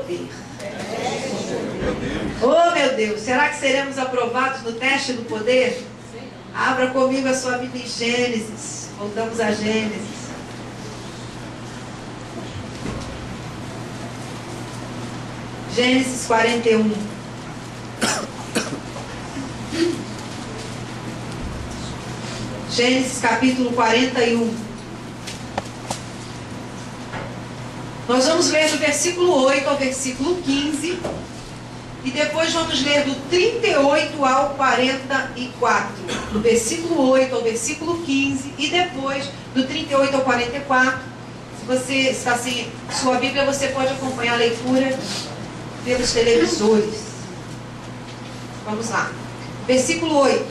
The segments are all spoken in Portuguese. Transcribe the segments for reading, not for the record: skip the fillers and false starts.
poder. Oh, meu Deus, será que seremos aprovados no teste do poder? Abra comigo a sua Bíblia em Gênesis. Voltamos a Gênesis. Gênesis 41. Gênesis capítulo 41. Nós vamos ler do versículo 8 ao versículo 15. E depois vamos ler do 38 ao 44. Do versículo 8 ao versículo 15. E depois do 38 ao 44. Se você está sem sua Bíblia, você pode acompanhar a leitura pelos televisores. Vamos lá. Versículo 8.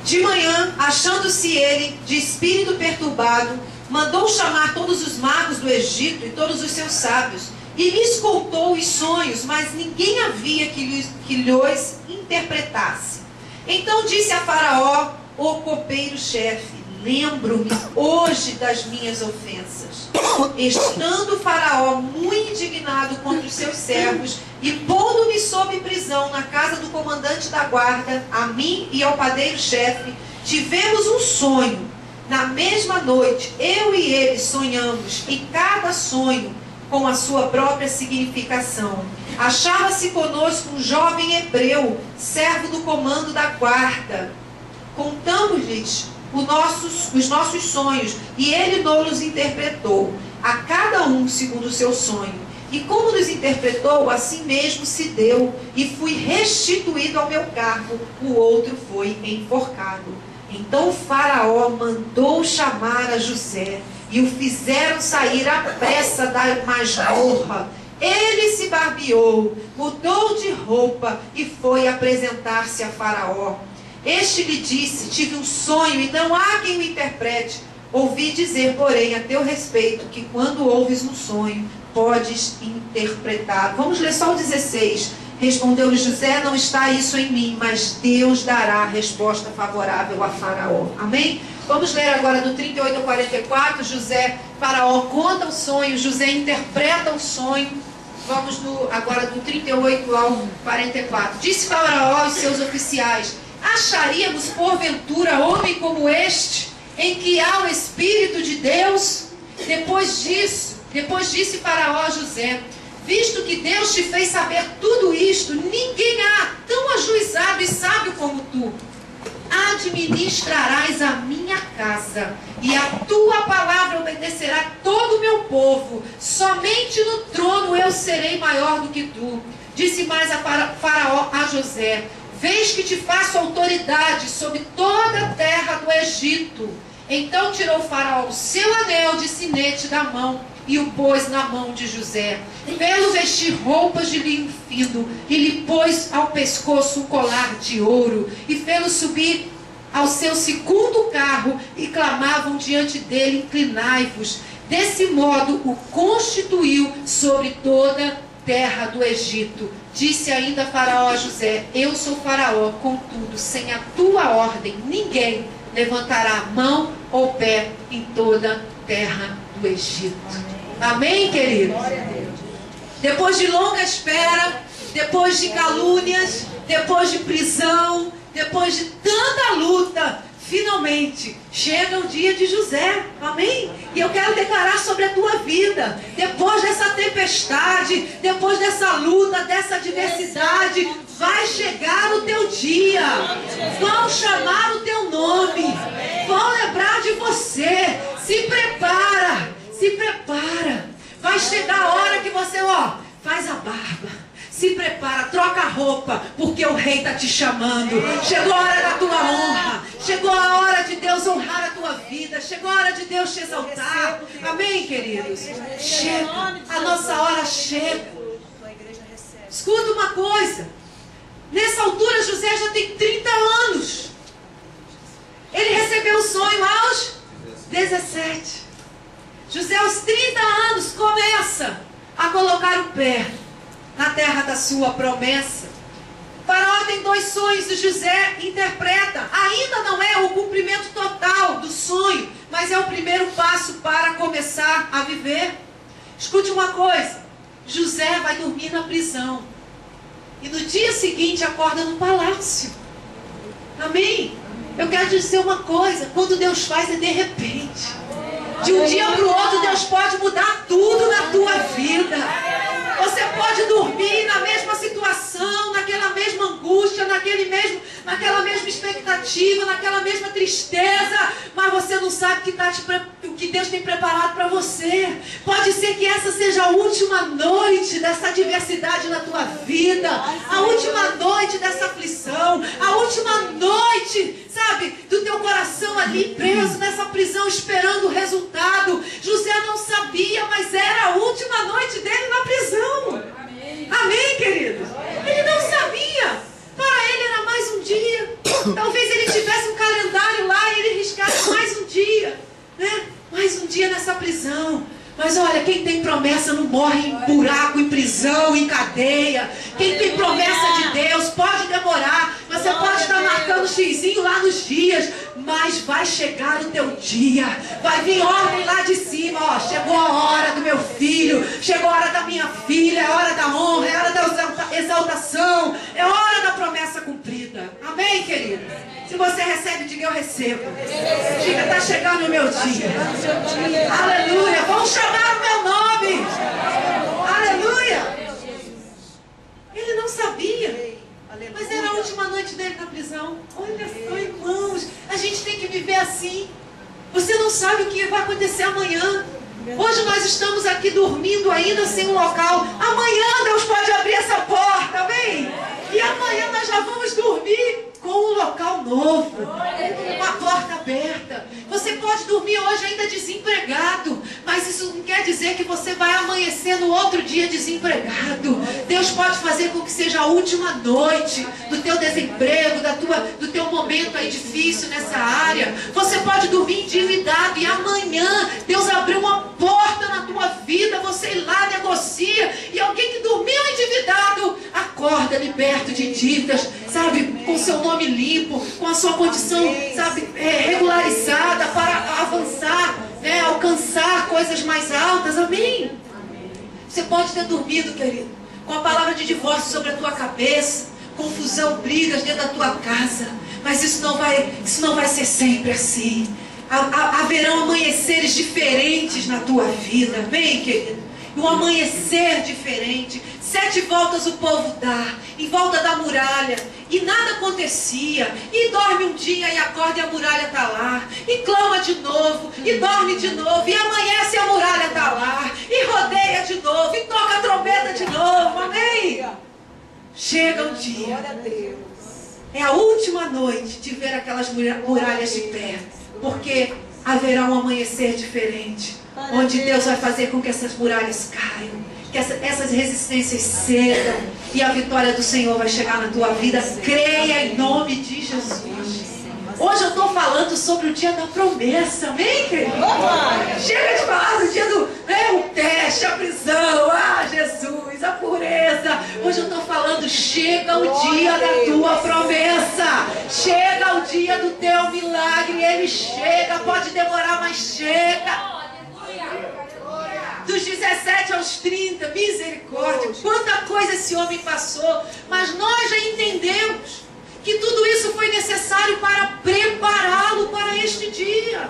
De manhã, achando-se ele de espírito perturbado, mandou chamar todos os magos do Egito e todos os seus sábios, e lhes contou os sonhos, mas ninguém havia que lhes interpretasse. Então disse a Faraó, o copeiro-chefe: lembro-me hoje das minhas ofensas. Estando Faraó muito indignado contra os seus servos, e pondo-me sob prisão na casa do comandante da guarda, a mim e ao padeiro-chefe, tivemos um sonho. Na mesma noite, eu e ele sonhamos, e cada sonho com a sua própria significação. Achava-se conosco um jovem hebreu, servo do comando da guarda. Contamos-lhes os nossos sonhos, e ele nos interpretou, a cada um segundo o seu sonho. E como nos interpretou, assim mesmo se deu, e fui restituído ao meu cargo, o outro foi enforcado. Então o Faraó mandou chamar a José, e o fizeram sair à pressa da masmorra. Ele se barbeou, mudou de roupa e foi apresentar-se a Faraó. Este lhe disse: tive um sonho e não há quem o interprete. Ouvi dizer, porém, a teu respeito, que quando ouves um sonho, podes interpretar. Vamos ler só o 16. Respondeu-lhe José: não está isso em mim, mas Deus dará a resposta favorável a Faraó. Amém? Vamos ler agora do 38 ao 44. Faraó conta o sonho, José interpreta o sonho. Vamos agora do 38 ao 44. Disse Faraó aos seus oficiais: acharíamos porventura homem como este, em que há o Espírito de Deus? Depois disse Faraó a José: visto que Deus te fez saber tudo isto, ninguém há tão ajuizado e sábio como tu. Administrarás a minha casa, e a tua palavra obedecerá todo o meu povo. Somente no trono eu serei maior do que tu. Disse mais a Faraó a José: vês que te faço autoridade sobre toda a terra do Egito. Então tirou Faraó o seu anel de sinete da mão e o pôs na mão de José. Fê-lo vestir roupas de linho fino e lhe pôs ao pescoço um colar de ouro e fê-lo subir ao seu segundo carro e clamavam diante dele: inclinai-vos. Desse modo o constituiu sobre toda a terra do Egito. Disse ainda Faraó a José: eu sou Faraó, contudo, sem a tua ordem, ninguém levantará a mão ou pé em toda a terra do Egito. Amém, queridos? Depois de longa espera, depois de calúnias, depois de prisão, depois de tanta luta, finalmente chega o dia de José. Amém? E eu quero declarar sobre a tua vida: depois dessa tempestade, depois dessa luta, dessa adversidade, vai chegar o teu dia. Vão chamar o teu nome, vão lembrar de você. Se prepara, se prepara. Vai chegar a hora que você, faz a barba, se prepara, troca a roupa, porque o rei está te chamando. Chegou a hora da tua honra, chegou a hora de Deus honrar a tua vida, chegou a hora de Deus te exaltar. Amém, queridos? Chega, a nossa hora chega. Escuta uma coisa: nessa altura José já tem 30 anos. Ele recebeu o sonho aos 17. José aos 30 anos começa a colocar o pé na terra da sua promessa. Faraó tem 2 sonhos e José interpreta. Ainda não é o cumprimento total do sonho, mas é o primeiro passo para começar a viver. Escute uma coisa, José vai dormir na prisão e no dia seguinte acorda no palácio. Amém? Eu quero te dizer uma coisa, quando Deus faz é de repente. De um dia para o outro Deus pode mudar tudo na tua vida. Você pode dormir na mesma situação, naquela mesma angústia, naquela mesma expectativa, naquela mesma tristeza, mas você não sabe o que Deus tem preparado para você. Pode ser que essa seja a última noite dessa adversidade na tua vida, a última noite dessa aflição, a última noite, sabe, do teu coração ali preso nessa prisão esperando o resultado. José não sabia, mas era a última noite dele na prisão. Amém, queridos? Ele não sabia. Para ele era mais um dia. Talvez ele tivesse um calendário lá e ele riscasse mais um dia, né? Mais um dia nessa prisão. Mas olha, quem tem promessa não morre em buraco, em prisão, em cadeia. Quem tem promessa de Deus pode demorar. Você pode estar marcando xizinho lá nos dias, mas vai chegar o teu dia. Vai vir ordem lá de cima. Ó, chegou a hora do meu filho, chegou a hora da minha filha, é hora da honra, é hora da exaltação, é hora da promessa cumprida. Amém, querido? Se você recebe, diga eu recebo. Diga, está chegando o meu dia. Aleluia. Vão chamar o meu nome. Aleluia. Ele não sabia, mas era a última noite dele na prisão. Olha só, irmãos, a gente tem que viver assim. Você não sabe o que vai acontecer amanhã. Hoje nós estamos aqui dormindo ainda sem um local. Amanhã Deus pode abrir essa porta, amém? E amanhã nós já vamos dormir com um local novo, com uma porta aberta. Você pode dormir hoje ainda desempregado, mas isso não quer dizer que você vai amanhecer no outro dia desempregado. Deus pode fazer com que seja a última noite do teu desemprego, do teu momento aí difícil nessa área. Você pode dormir endividado e amanhã Deus abriu uma porta na tua vida, você ir lá, negocia, e alguém que dormiu endividado acorda liberto de dívidas, sabe, com seu nome limpo, com a sua condição, sabe, regularizada para avançar, né, alcançar coisas mais altas. Amém? Você pode ter dormido, querido, com a palavra de divórcio sobre a tua cabeça, confusão, brigas dentro da tua casa, mas isso não vai ser sempre assim. Haverão amanheceres diferentes na tua vida. Amém, querido? Um amanhecer diferente. 7 voltas o povo dá em volta da muralha e nada acontecia, e dorme um dia e acorda e a muralha está lá, e clama de novo e dorme de novo, e amanhece e a muralha está lá, e rodeia de novo e toca a trombeta de novo. Amém? Chega o dia, é a última noite de ver aquelas muralhas de pé, porque haverá um amanhecer diferente, onde Deus vai fazer com que essas muralhas caiam, que essas resistências cedam, e a vitória do Senhor vai chegar na tua vida. Creia em nome de Jesus. Hoje eu estou falando sobre o dia da promessa. Amém, querido? Chega de falar do dia do o teste, a prisão, Jesus, a pureza. Hoje eu estou falando, chega o dia da tua promessa, chega o dia do teu milagre. Ele chega, pode demorar, mas chega. Dos 17 aos 30, misericórdia, quanta coisa esse homem passou, mas nós já entendemos que tudo isso foi necessário para prepará-lo para este dia.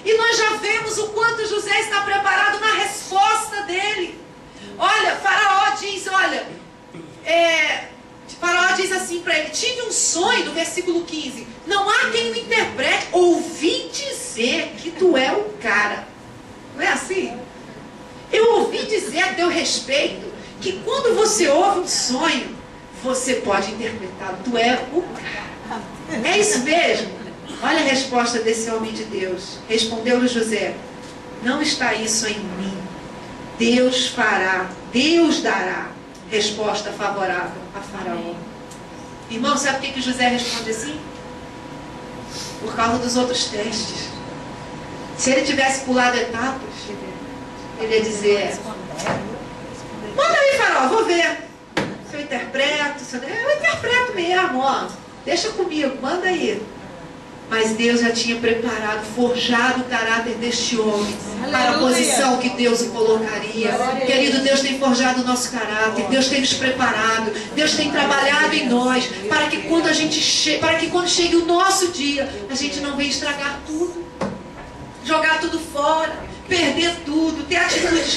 E nós já vemos o quanto José está preparado na resposta dele. Olha, Faraó diz, Faraó diz assim para ele, tive um sonho, no versículo 15, não há quem o interprete, ouvi dizer que tu é o cara. Não é assim? Eu ouvi dizer a teu respeito que quando você ouve um sonho, você pode interpretá-lo. Tu é o cara. É isso mesmo? Olha a resposta desse homem de Deus. Respondeu-lhe José, não está isso em mim. Deus fará, Deus dará resposta favorável a Faraó. Irmão, sabe por que José responde assim? Por causa dos outros testes. Se ele tivesse pulado etapas, ele ia dizer, manda aí, Faraó, vou ver se eu interpreto. Eu interpreto mesmo, ó. Deixa comigo, manda aí. Mas Deus já tinha preparado, forjado o caráter deste homem para a posição que Deus o colocaria. Querido, Deus tem forjado o nosso caráter, Deus tem nos preparado, Deus tem trabalhado em nós para que quando chegue o nosso dia, a gente não venha estragar tudo, jogar tudo fora, perder tudo, ter atitudes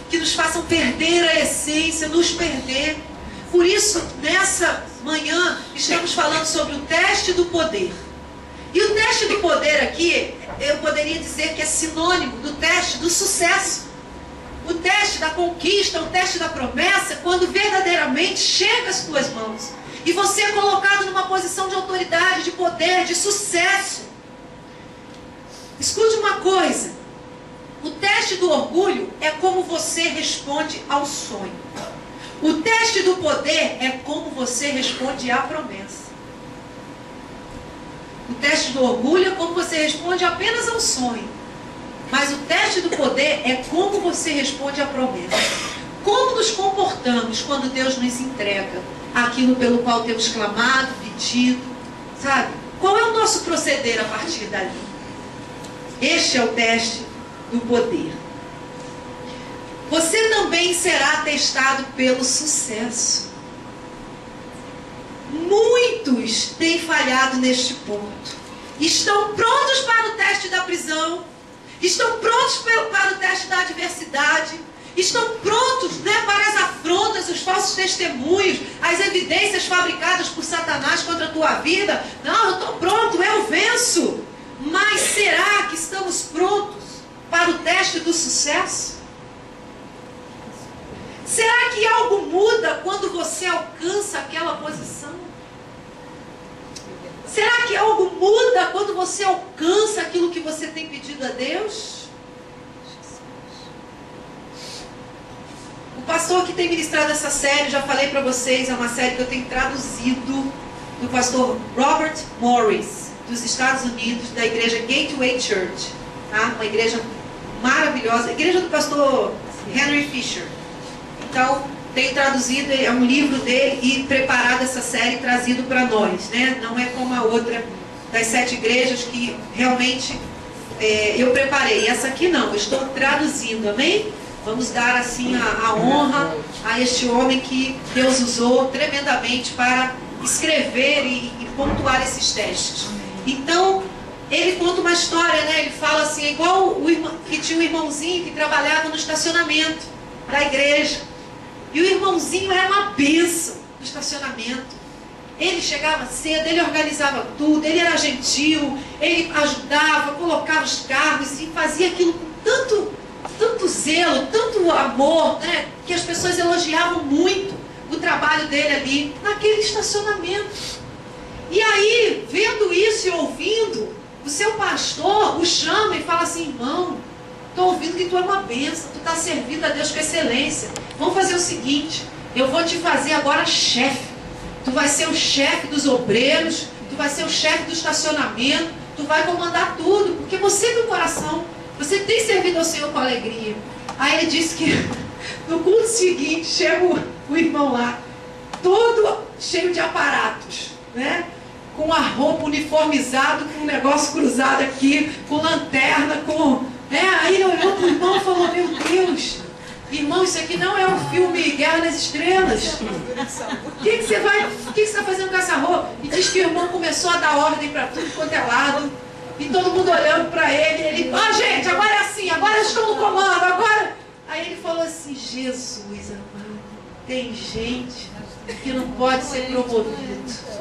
que nos façam perder a essência, nos perder. Por isso, nessa manhã, estamos falando sobre o teste do poder. E o teste do poder aqui, eu poderia dizer que é sinônimo do teste do sucesso. O teste da conquista, o teste da promessa, quando verdadeiramente chega às tuas mãos. E você é colocado numa posição de autoridade, de poder, de sucesso. Escute uma coisa. O teste do orgulho é como você responde ao sonho. O teste do poder é como você responde à promessa. O teste do orgulho é como você responde apenas ao sonho. Mas o teste do poder é como você responde à promessa. Como nos comportamos quando Deus nos entrega aquilo pelo qual temos clamado, pedido, sabe? Qual é o nosso proceder a partir dali? Este é o teste do poder. Você também será testado pelo sucesso. Muitos têm falhado neste ponto. Estão prontos para o teste da prisão. Estão prontos para o teste da adversidade. Estão prontos, para as afrontas, os falsos testemunhos, as evidências fabricadas por Satanás contra a tua vida. Não, eu estou pronto, eu venço. Mas será que estamos prontos para o teste do sucesso? Será que algo muda quando você alcança aquela posição? Será que algo muda quando você alcança aquilo que você tem pedido a Deus? O pastor que tem ministrado essa série, já falei para vocês, é uma série que eu tenho traduzido, do pastor Robert Morris, dos Estados Unidos, da igreja Gateway Church, tá? Uma igreja maravilhosa, a igreja do pastor Henry Fisher. Então, tenho traduzido, é um livro dele e preparado essa série, trazido para nós, né? Não é como a outra das 7 igrejas que realmente eu preparei. Essa aqui não, eu estou traduzindo, amém? Vamos dar assim a honra a este homem que Deus usou tremendamente para escrever e pontuar esses testes. Então, ele conta uma história, né? Ele fala assim, é igual que tinha um irmãozinho que trabalhava no estacionamento da igreja. E o irmãozinho era uma bênção no estacionamento. Ele chegava cedo, ele organizava tudo, ele era gentil, ele ajudava, colocava os carros e fazia aquilo com tanto zelo, tanto amor, né? Que as pessoas elogiavam muito o trabalho dele ali, naquele estacionamento. E aí, vendo isso e ouvindo, o seu pastor o chama e fala assim, irmão, estou ouvindo que tu é uma bênção, tu está servindo a Deus com excelência. Vamos fazer o seguinte, eu vou te fazer agora chefe. Tu vai ser o chefe dos obreiros, tu vai ser o chefe do estacionamento, tu vai comandar tudo, porque você tem um coração, você tem servido ao Senhor com alegria. Aí ele disse que no culto seguinte, chega o irmão lá, todo cheio de aparatos, né? Com a roupa uniformizado, com um negócio cruzado aqui, com lanterna, Aí ele olhou para o irmão e falou, meu Deus, irmão, isso aqui não é um filme Guerra nas Estrelas. O que você está fazendo com essa roupa? E diz que o irmão começou a dar ordem para tudo quanto é lado. E todo mundo olhando para ele. Gente, agora é assim, agora eu estou no comando, agora... Aí ele falou assim, Jesus amado, tem gente que não pode ser promovido.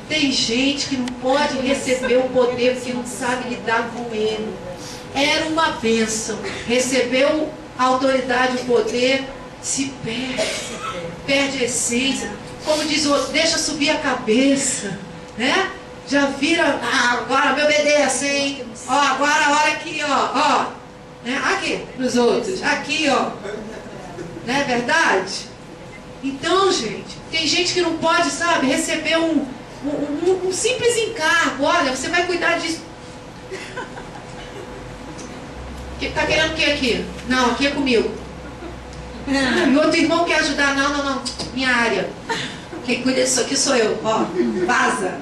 Tem gente que não pode receber o poder porque não sabe lidar com ele. Era uma bênção. Recebeu a autoridade, o poder, se perde a essência. Como diz o outro, deixa subir a cabeça, né? Já vira, agora me obedece, hein? Ó, agora a hora aqui, ó. Né? Aqui, nos outros, aqui, ó. Não é verdade? Então, gente, tem gente que não pode, sabe, receber um simples encargo. Olha, você vai cuidar disso. Tá querendo o que aqui? Não, aqui é comigo. E outro irmão quer ajudar. Não, minha área. Quem cuida disso aqui sou eu. Ó, vaza.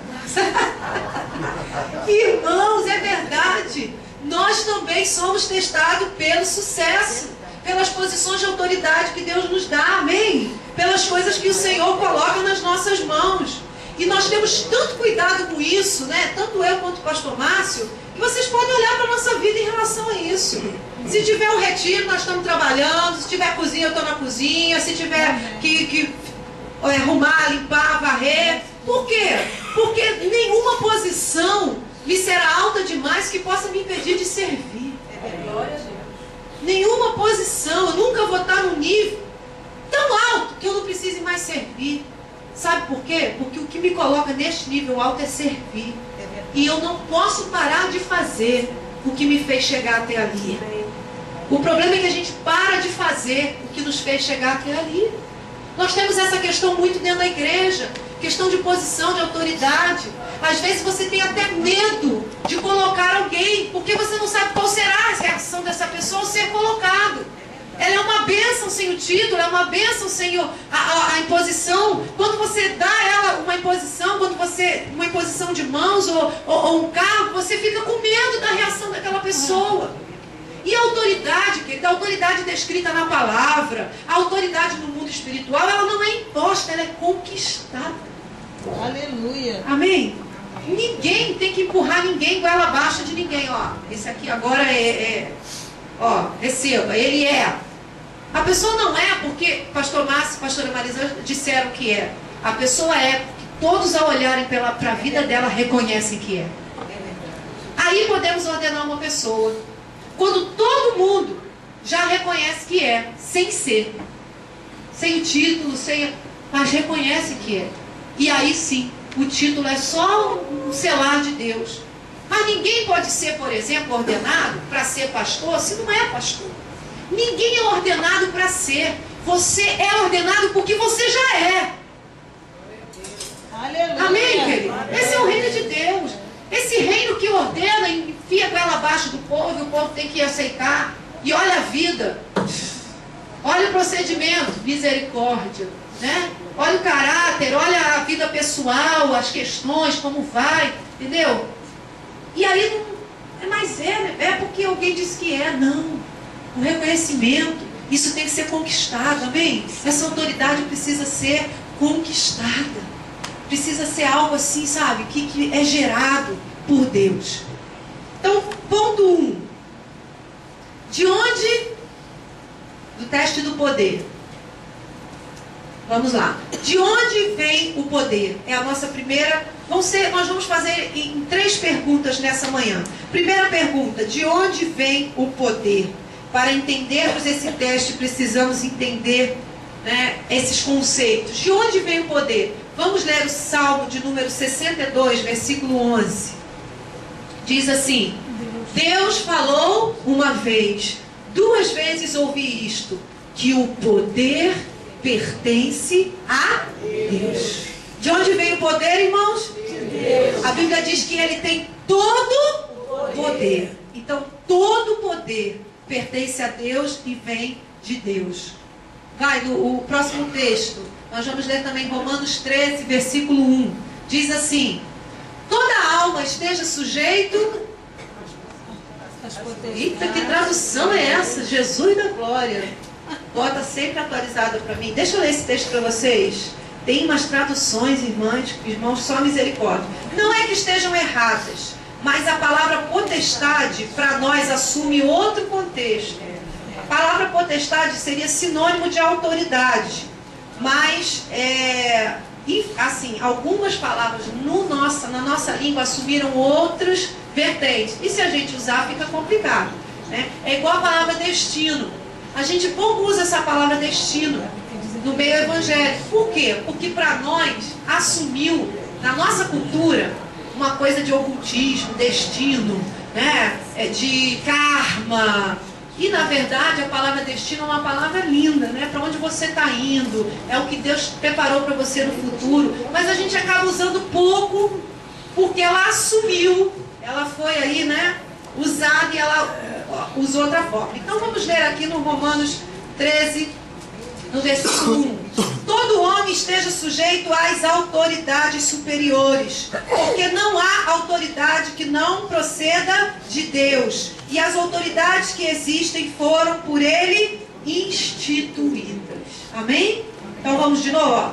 Irmãos, é verdade. Nós também somos testados pelo sucesso, pelas posições de autoridade que Deus nos dá, amém? Pelas coisas que o Senhor coloca nas nossas mãos. E nós temos tanto cuidado com isso, né? Tanto eu quanto o pastor Márcio, que vocês podem olhar para a nossa vida em relação a isso. Se tiver um retiro, nós estamos trabalhando. Se tiver cozinha, eu estou na cozinha. Se tiver que arrumar, limpar, varrer. Por quê? Porque nenhuma posição me será alta demais que possa me impedir de servir. Glória a Deus. Nenhuma posição. Eu nunca vou estar num nível tão alto que eu não precise mais servir. Sabe por quê? Porque o que me coloca neste nível alto é servir. E eu não posso parar de fazer o que me fez chegar até ali. O problema é que a gente para de fazer o que nos fez chegar até ali. Nós temos essa questão muito dentro da igreja. Questão de posição, de autoridade. Às vezes você tem até medo de colocar alguém, porque você não sabe qual será a reação dessa pessoa ao ser colocado. Ela é uma bênção sem o título, é uma bênção sem a imposição. Quando você dá a ela uma imposição, uma imposição de mãos ou um cargo, você fica com medo da reação daquela pessoa. E a autoridade, querida, a autoridade descrita na palavra, a autoridade no mundo espiritual, ela não é imposta, ela é conquistada. Aleluia. Amém? Ninguém tem que empurrar ninguém goela abaixo de ninguém. Ó, esse aqui agora ó, receba, ele é. A pessoa não é porque pastor Márcio e pastora Marisa disseram que é. A pessoa é porque todos ao olharem para a vida dela reconhecem que é. Aí podemos ordenar uma pessoa. Quando todo mundo já reconhece que é, sem ser. Sem o título, mas reconhece que é. E aí sim, o título é só um selar de Deus. Mas ninguém pode ser, por exemplo, ordenado para ser pastor se não é pastor. Ninguém é ordenado para ser. Você é ordenado porque você já é. Aleluia. Amém, querido? Esse é o reino de Deus. Esse reino que ordena e enfia com ela abaixo do povo, e o povo tem que aceitar. E olha a vida. Olha o procedimento. Misericórdia. Né? Olha o caráter, olha a vida pessoal, as questões, como vai. Entendeu? E aí não é mais né? É porque alguém disse que é. Não. O reconhecimento, isso tem que ser conquistado, amém? Essa autoridade precisa ser conquistada. Precisa ser algo assim, sabe? Que é gerado por Deus. Então, ponto 1. De onde? Do teste do poder. Vamos lá. De onde vem o poder? É a nossa primeira. Nós vamos fazer em 3 perguntas nessa manhã. Primeira pergunta: de onde vem o poder? Para entendermos esse teste, precisamos entender, né, esses conceitos. De onde vem o poder? Vamos ler o Salmo de número 62, versículo 11. Diz assim: Deus falou uma vez, 2 vezes ouvi isto, que o poder pertence a Deus. De onde vem o poder, irmãos? De Deus. A Bíblia diz que Ele tem todo o poder. Então, todo o poder pertence a Deus e vem de Deus. Vai, o próximo texto. Nós vamos ler também Romanos 13, versículo 1. Diz assim: toda alma esteja sujeito. Eita, que tradução é essa? Jesus da glória. Bota sempre atualizada para mim. Deixa eu ler esse texto para vocês. Tem umas traduções, irmãos, só misericórdia. Não é que estejam erradas, mas a palavra potestade para nós assume outro contexto. A palavra potestade seria sinônimo de autoridade. Mas, assim, algumas palavras na nossa língua assumiram outras vertentes. E se a gente usar, fica complicado. Né? É igual a palavra destino. A gente pouco usa essa palavra destino no meio evangélico. Por quê? Porque para nós assumiu, na nossa cultura, uma coisa de ocultismo, destino, né? De karma. E na verdade a palavra destino é uma palavra linda, né? Para onde você está indo, é o que Deus preparou para você no futuro. Mas a gente acaba usando pouco, porque ela assumiu, ela foi aí, né? Usada e ela usou outra forma. Então vamos ler aqui no Romanos 13, no versículo 1. Todo homem homem esteja sujeito às autoridades superiores, porque não há autoridade que não proceda de Deus. E as autoridades que existem foram por ele instituídas. Amém? Então vamos de novo, ó.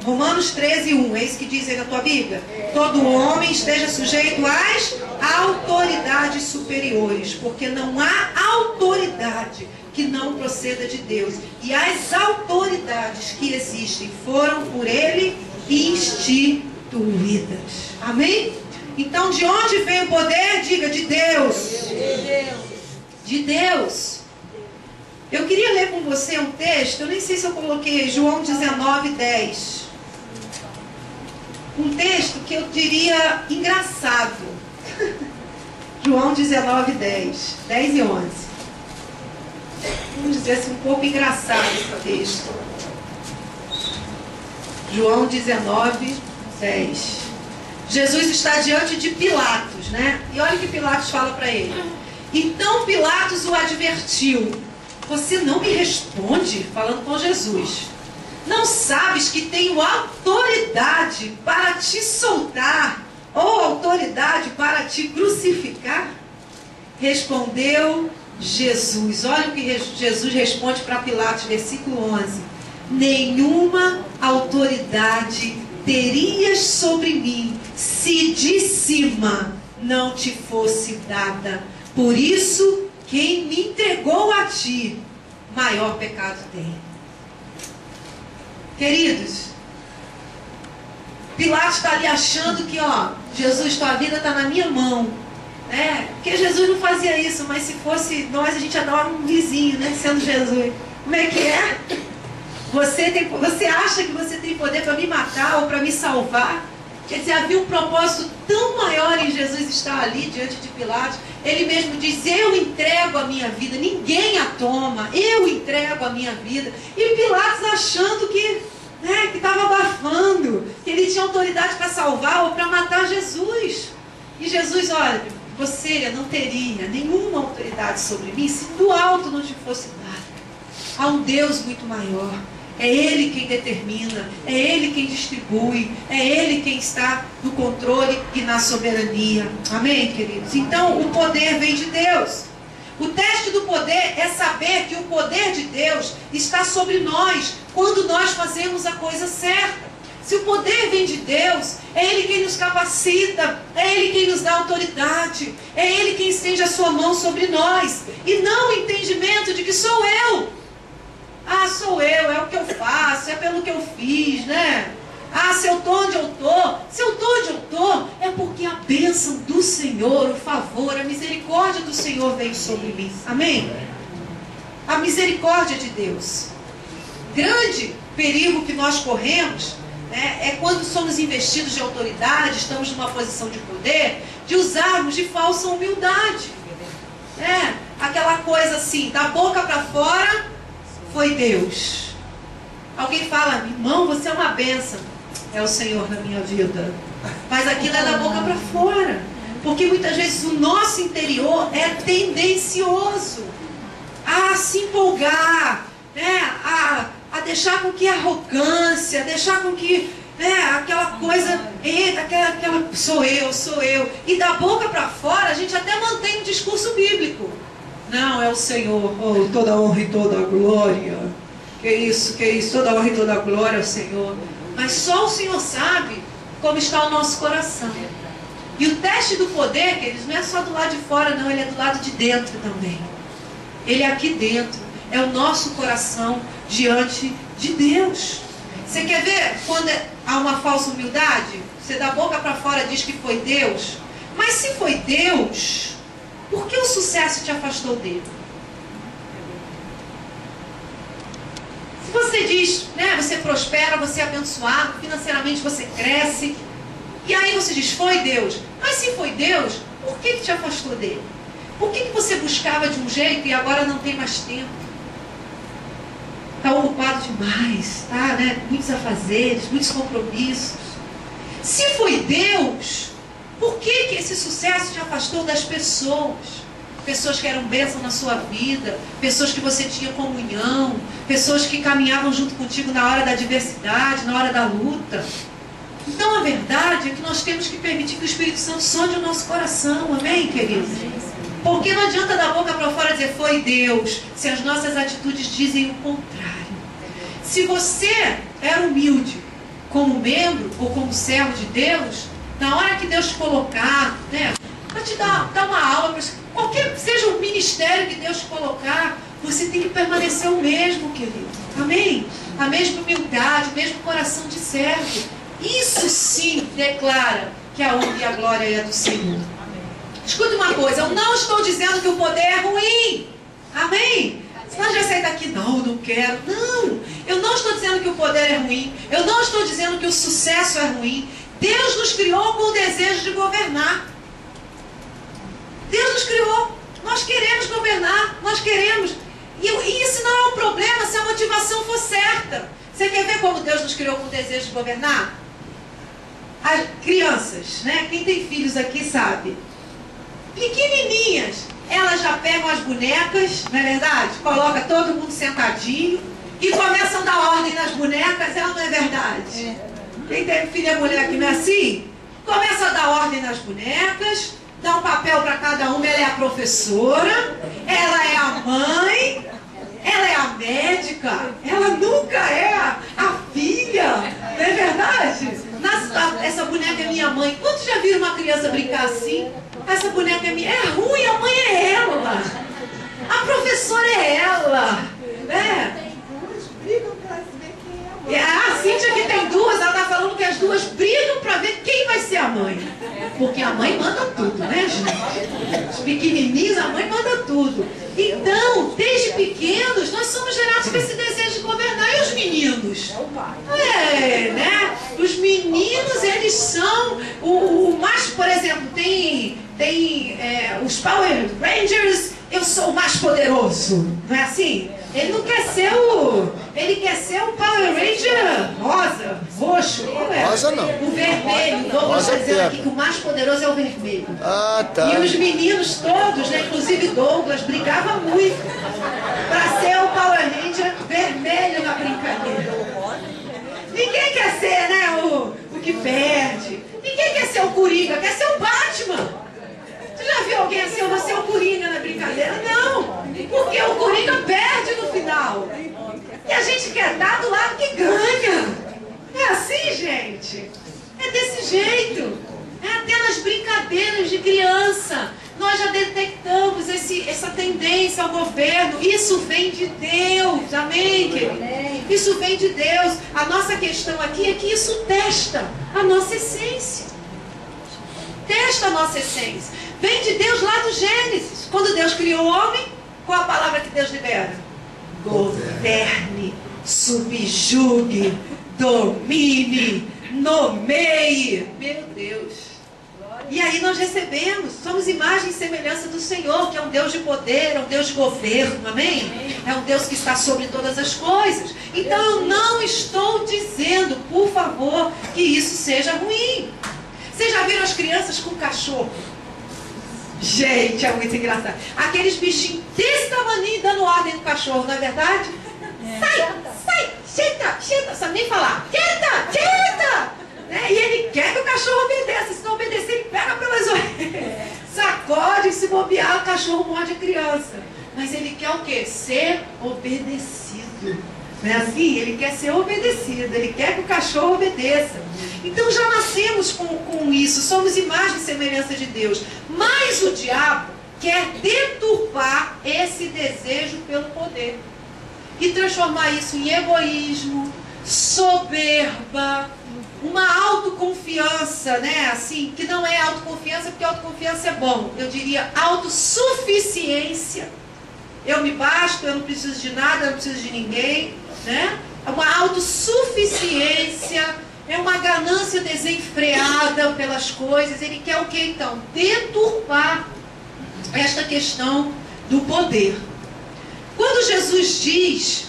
Romanos 13:1, é isso que diz aí na tua Bíblia? Todo homem esteja sujeito às autoridades superiores, porque não há autoridade que não proceda de Deus. E as autoridades que existem foram por ele instituídas. Amém? Então, de onde vem o poder? Diga, de Deus. De Deus. Eu queria ler com você um texto, eu nem sei se eu coloquei, João 19:10. Um texto que eu diria engraçado. João 19:10. 10 e 11. Vamos dizer assim, um pouco engraçado esse texto. João 19:10. Jesus está diante de Pilatos, né? E olha o que Pilatos fala para ele. Então Pilatos o advertiu: você não me responde? Falando com Jesus. Não sabes que tenho autoridade para te soltar ou autoridade para te crucificar? Respondeu Jesus. Olha o que Jesus responde para Pilatos, versículo 11. Nenhuma autoridade terias sobre mim se de cima não te fosse dada. Por isso, quem me entregou a ti, maior pecado tem. Queridos, Pilatos está ali achando que, ó, Jesus, tua vida está na minha mão. Porque Jesus não fazia isso, mas se fosse nós, a gente ia dar um vizinho, né? Sendo Jesus. Como é que é? Você acha que você tem poder para me matar ou para me salvar? Quer dizer, havia um propósito tão maior em Jesus estar ali diante de Pilatos. Ele mesmo diz: eu entrego a minha vida, ninguém a toma, eu entrego a minha vida. E Pilatos achando que estava abafando, que ele tinha autoridade para salvar ou para matar Jesus. E Jesus, olha, você não teria nenhuma autoridade sobre mim se do alto não te fosse dado. Há um Deus muito maior. É Ele quem determina, é Ele quem distribui, é Ele quem está no controle e na soberania. Amém, queridos? Então, o poder vem de Deus. O teste do poder é saber que o poder de Deus está sobre nós quando nós fazemos a coisa certa. Se o poder vem de Deus, é Ele quem nos capacita, é Ele quem nos dá autoridade, é Ele quem estende a sua mão sobre nós. E não o entendimento de que sou eu. Ah, sou eu, é o que eu faço, é pelo que eu fiz, né? Ah, se eu estou onde eu estou, se eu estou onde eu estou, é porque a bênção do Senhor, o favor, a misericórdia do Senhor veio sobre mim. Amém? A misericórdia de Deus. Grande perigo que nós corremos, né, é quando somos investidos de autoridade, estamos numa posição de poder, de usarmos de falsa humildade. Aquela coisa assim, da boca para fora, foi Deus. Alguém fala: irmão, você é uma bênção. É o Senhor na minha vida. Mas aquilo é da boca para fora. Porque muitas vezes o nosso interior é tendencioso a se empolgar, a deixar com que a arrogância, deixar com que aquela coisa, aquela sou eu. E da boca para fora a gente até mantém um discurso bíblico. Não, é o Senhor, oh, toda honra e toda glória. Que isso, toda honra e toda glória ao Senhor. Mas só o Senhor sabe como está o nosso coração. E o teste do poder, queridos, não é só do lado de fora, não, ele é do lado de dentro também. Ele é aqui dentro, é o nosso coração diante de Deus. Você quer ver quando há uma falsa humildade? Você da boca para fora diz que foi Deus, mas se foi Deus, por que o sucesso te afastou dele? Se você diz, você prospera, você é abençoado, financeiramente você cresce, e aí você diz, foi Deus. Mas se foi Deus, por que te afastou dele? Por que você buscava de um jeito e agora não tem mais tempo? Está ocupado demais, muitos afazeres, muitos compromissos. Se foi Deus, por que esse sucesso te afastou das pessoas? pessoas que eram bênção na sua vida, pessoas que você tinha comunhão, pessoas que caminhavam junto contigo na hora da adversidade, na hora da luta. Então a verdade é que nós temos que permitir que o Espírito Santo sonde o nosso coração, amém, queridos? Porque não adianta da boca para fora dizer foi Deus, se as nossas atitudes dizem o contrário. Se você era humilde como membro ou como servo de Deus, na hora que Deus te colocar, né, para te dar uma aula, qualquer que seja o ministério que Deus te colocar, você tem que permanecer o mesmo, querido. Amém? A mesma humildade, o mesmo coração de servo. Isso sim declara que a honra e a glória é do Senhor. Escuta uma coisa, eu não estou dizendo que o poder é ruim. Amém? Você não já sai daqui, não quero. Não, eu não estou dizendo que o poder é ruim. Eu não estou dizendo que o sucesso é ruim. Deus nos criou com o desejo de governar. Deus nos criou. Nós queremos governar, nós queremos. E isso não é um problema se a motivação for certa. Você quer ver como Deus nos criou com o desejo de governar? As crianças, né? Quem tem filhos aqui sabe. Pequenininhas, elas já pegam as bonecas, não é verdade? Coloca todo mundo sentadinho e começam a dar ordem nas bonecas, ela não é verdade? Quem tem filha mulher aqui não é assim? Começa a dar ordem nas bonecas, dá um papel para cada uma, ela é a professora, ela é a mãe, ela é a médica, ela nunca é a filha, não é verdade? Essa boneca é minha mãe. Quantos já viram uma criança brincar assim? Essa boneca é minha. É ruim, a mãe é ela. A professora é ela. Né? A Cíntia que tem duas, ela está falando que as duas brigam para ver quem vai ser a mãe. Porque a mãe manda tudo, né, gente? Os pequenininhos, a mãe manda tudo. Então, desde pequenos, nós somos gerados com esse desejo de governar. E os meninos? Né? Os meninos, eles são o mais, por exemplo, tem os Power Rangers, eu sou o mais poderoso. Não é assim? Ele não quer ser ele quer ser o Power Ranger rosa, roxo. Rosa não. O vermelho. O Douglas está dizendo aqui que o mais poderoso é o vermelho. Ah, tá. E os meninos todos, né, inclusive Douglas, brigava muito para ser o Power Ranger vermelho na brincadeira. Ninguém quer ser, né, o que perde. Ninguém quer ser o Coringa, quer ser o Batman. Você já viu alguém assim, eu vou ser o Coringa na brincadeira? Não, porque o Coringa perde no final. E a gente quer dar do lado que ganha. É assim, gente? É desse jeito. É até nas brincadeiras de criança. Nós já detectamos essa tendência ao governo. Isso vem de Deus. Amém, querido? Isso vem de Deus. A nossa questão aqui é que isso testa a nossa essência. Testa a nossa essência. Vem de Deus lá do Gênesis. Quando Deus criou o homem, qual a palavra que Deus libera? Governe, subjugue, domine, nomeie. Meu Deus. E aí nós recebemos, somos imagem e semelhança do Senhor, que é um Deus de poder, é um Deus de governo, amém? É um Deus que está sobre todas as coisas. Então eu não estou dizendo, por favor, que isso seja ruim. Vocês já viram as crianças com cachorro? Gente, é muito engraçado. Aqueles bichinhos desse tamaninho dando ordem no cachorro, não é verdade? Sai, senta, sabe nem falar. Quieta! Né? E ele quer que o cachorro obedeça. Se não obedecer, ele pega pelas orelhas. Sacode, se bobear, o cachorro morde a criança. Mas ele quer o quê? Ser obedecido. Não é assim? Ele quer ser obedecido. Ele quer que o cachorro obedeça. Então já nascemos com isso. Somos imagem e semelhança de Deus. Mas o diabo quer deturpar esse desejo pelo poder. E transformar isso em egoísmo, soberba, uma autoconfiança, né? Assim, que não é autoconfiança, porque autoconfiança é bom. Eu diria autossuficiência. Eu me basto, eu não preciso de nada, eu não preciso de ninguém, né? É uma autossuficiência, é uma ganância desenfreada pelas coisas. Ele quer o que então? Deturpar esta questão do poder. Quando Jesus diz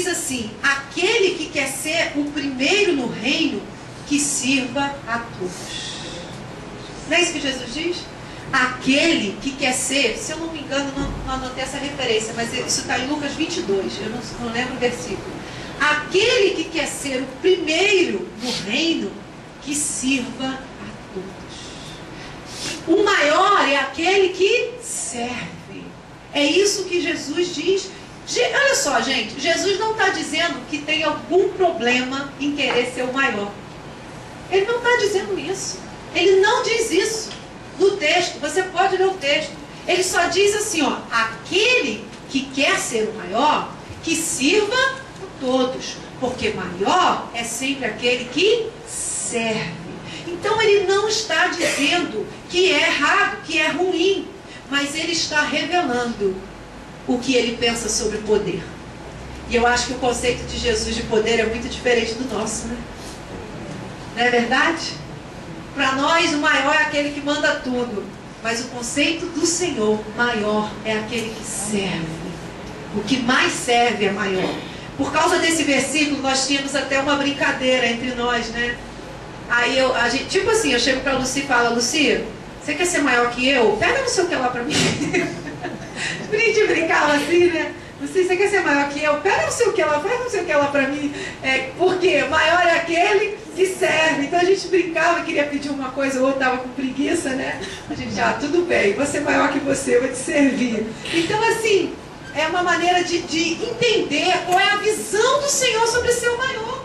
assim: aquele que quer ser o primeiro no reino, que sirva a todos. Não é isso que Jesus diz? aquele que quer ser, se eu não me engano, não anotei essa referência, mas isso está em Lucas 22, eu não lembro o versículo. Aquele que quer ser o primeiro no reino, que sirva a todos. O maior é aquele que serve. É isso que Jesus diz. Olha só, gente, Jesus não está dizendo que tem algum problema em querer ser o maior. Ele não está dizendo isso. Ele não diz isso no texto. Você pode ler o texto. Ele só diz assim, ó, aquele que quer ser o maior, que sirva a todos. Porque maior é sempre aquele que serve. Então ele não está dizendo que é errado, que é ruim, mas ele está revelando o que ele pensa sobre poder. E eu acho que o conceito de Jesus de poder é muito diferente do nosso, né? Não é verdade? Para nós o maior é aquele que manda tudo, mas o conceito do Senhor maior é aquele que serve. O que mais serve é maior. Por causa desse versículo nós tínhamos até uma brincadeira entre nós, né? Aí a gente, tipo assim, eu chego para a Lucy e falo, Lucy, você quer ser maior que eu? Pega não sei o que lá para mim. A gente brincava assim, né? Lucy, você quer ser maior que eu? Pega não sei o que lá, faz não sei o que lá para mim. Porque maior é aquele que serve. Então a gente brincava, queria pedir uma coisa, ou outro estava com preguiça, né? A gente, tudo bem, vou ser maior que você, eu vou te servir. Então assim, é uma maneira de entender qual é a visão do Senhor sobre ser o maior.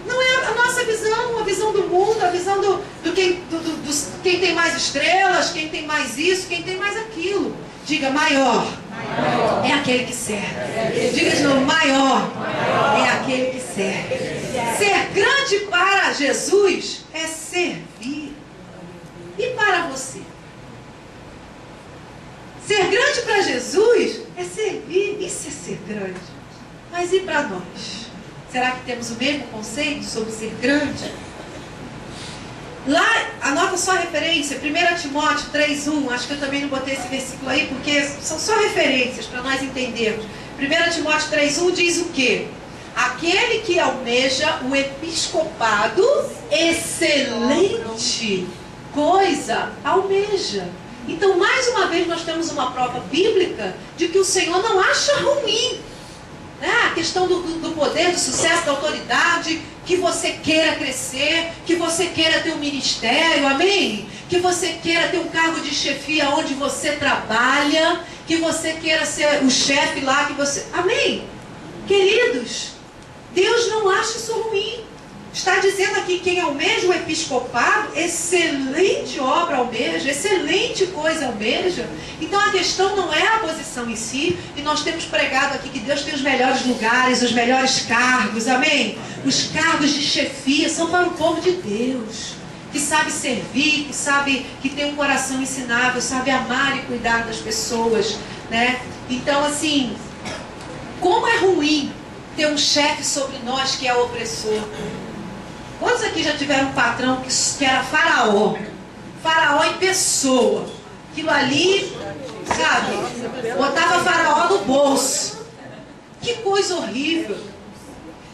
Não é a nossa visão, a visão do mundo, a visão quem tem mais estrelas, quem tem mais isso, quem tem mais aquilo. Diga, maior é aquele que serve. Diga de novo, maior é aquele que serve. Ser grande para Jesus é servir. E para você? Ser grande para Jesus é servir. Isso é ser grande. Mas e para nós? Será que temos o mesmo conceito sobre ser grande? Lá, anota só a referência, 1 Timóteo 3:1, acho que eu também não botei esse versículo aí, porque são só referências para nós entendermos. 1 Timóteo 3:1 diz o quê? Aquele que almeja o episcopado, excelente coisa almeja. Então, mais uma vez, nós temos uma prova bíblica de que o Senhor não acha ruim a questão do poder, do sucesso, da autoridade, que você queira crescer, que você queira ter um ministério, amém? Que você queira ter um cargo de chefia onde você trabalha, que você queira ser o chefe lá, que você... Amém? Queridos, Deus não acha isso ruim. Está dizendo aqui, quem almeja o episcopado, excelente obra almeja, excelente coisa almeja. Então a questão não é a posição em si, e nós temos pregado aqui que Deus tem os melhores lugares, os melhores cargos, amém? Os cargos de chefia são para o povo de Deus, que sabe servir, que tem um coração ensinável, sabe amar e cuidar das pessoas, né? Então assim, como é ruim ter um chefe sobre nós que é opressor. Quantos aqui já tiveram um patrão que era faraó? Faraó em pessoa. Aquilo ali, sabe? Botava faraó no bolso. Que coisa horrível.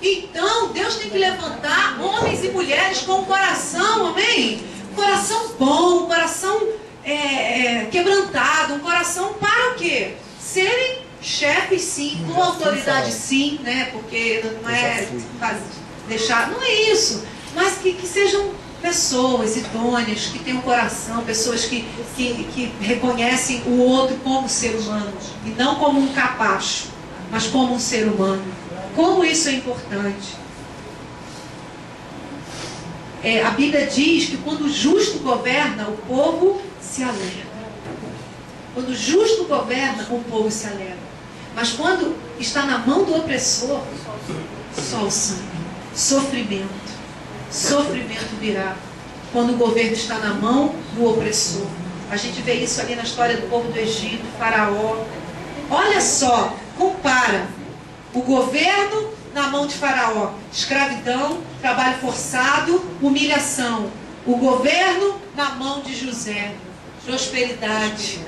Então, Deus tem que levantar homens e mulheres com o coração, amém? Coração bom, coração quebrantado, um coração para o quê? Serem chefes sim, com autoridade sim, né? Porque não é deixar, não é isso, mas que sejam pessoas idôneas, que tenham coração, pessoas que reconhecem o outro como ser humano, e não como um capacho, mas como um ser humano. Como isso é importante. A Bíblia diz que quando o justo governa, o povo se alegra. Quando o justo governa, o povo se alegra. Mas quando está na mão do opressor, só o sangue. Sofrimento virá quando o governo está na mão do opressor. A gente vê isso ali na história do povo do Egito, Faraó. Olha só, compara o governo na mão de Faraó, escravidão, trabalho forçado, humilhação. O governo na mão de José, prosperidade,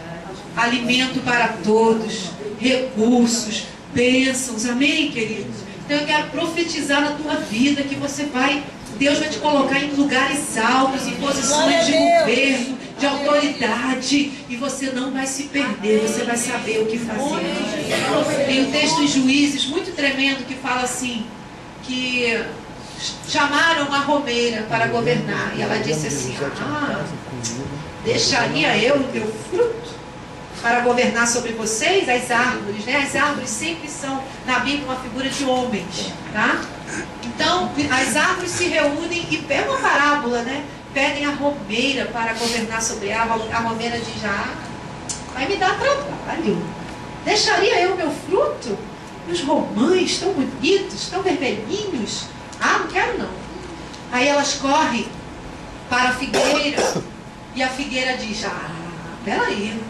alimento para todos, recursos, bênçãos, amém, queridos? Então eu quero profetizar na tua vida que Deus vai te colocar em lugares altos, em posições de governo, de autoridade, e você não vai se perder, você vai saber o que fazer. Tem um texto em Juízes muito tremendo que fala assim, que chamaram a romeira para governar, e ela disse assim: deixaria eu o meu fruto para governar sobre vocês? As árvores, né? As árvores sempre são, na Bíblia, uma figura de homens, tá? Então, as árvores se reúnem e é uma parábola, né? Pedem a romeira para governar sobre ela. A romeira diz: vai me dar trabalho. Deixaria eu o meu fruto? E os romães tão bonitos, tão vermelhinhos. Não quero não. Aí elas correm para a figueira, e a figueira diz: peraí,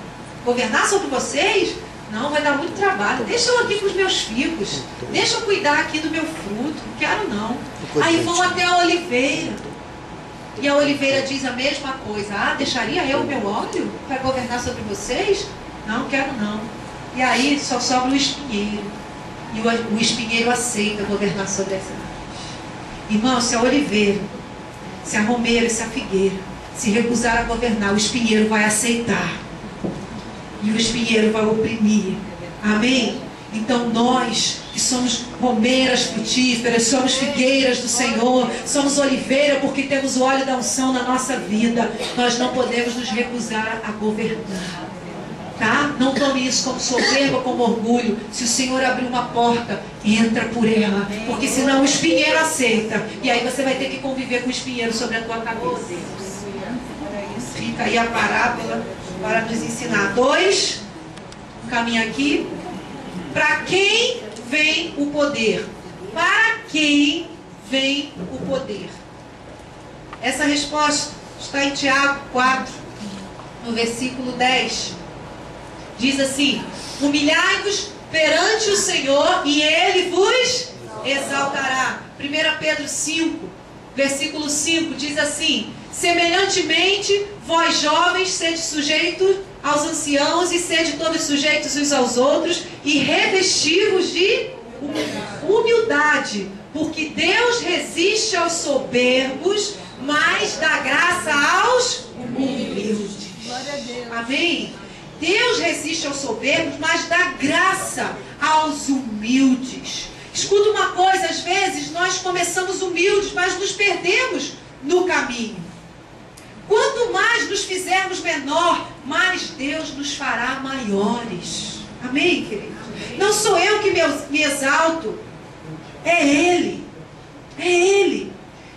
governar sobre vocês? Não, vai dar muito trabalho. Deixa eu aqui com os meus figos. Deixa eu cuidar aqui do meu fruto. Não quero não. Aí vão até a oliveira. E a oliveira diz a mesma coisa: deixaria eu o meu óleo para governar sobre vocês? Não, quero não. E aí só sobra o espinheiro. E o espinheiro aceita governar sobre as árvores. Irmão, se a oliveira, se a romeira, se a figueira se recusar a governar, o espinheiro vai aceitar. E o espinheiro vai oprimir. Amém? Então nós, que somos romeiras frutíferas, somos figueiras do Senhor, somos oliveira porque temos o óleo da unção na nossa vida, nós não podemos nos recusar a governar. Tá? Não tome isso como soberba, como orgulho. Se o Senhor abrir uma porta, entra por ela, porque senão o espinheiro aceita, e aí você vai ter que conviver com o espinheiro sobre a tua cabeça. Fica aí a parábola para nos ensinar. 2, caminho aqui. Para quem vem o poder? Para quem vem o poder? Essa resposta está em Tiago 4, no versículo 10. Diz assim: humilhai-vos perante o Senhor e Ele vos exaltará. 1 Pedro 5, versículo 5 diz assim: semelhantemente, vós jovens, sede sujeitos aos anciãos e sede todos sujeitos uns aos outros e revesti-vos de humildade, porque Deus resiste aos soberbos, mas dá graça aos humildes. Amém? Deus resiste aos soberbos, mas dá graça aos humildes. Escuta uma coisa, às vezes nós começamos humildes, mas nos perdemos no caminho. Quanto mais nos fizermos menor, mais Deus nos fará maiores. Amém, querido? Não sou eu que me exalto, é Ele. É Ele.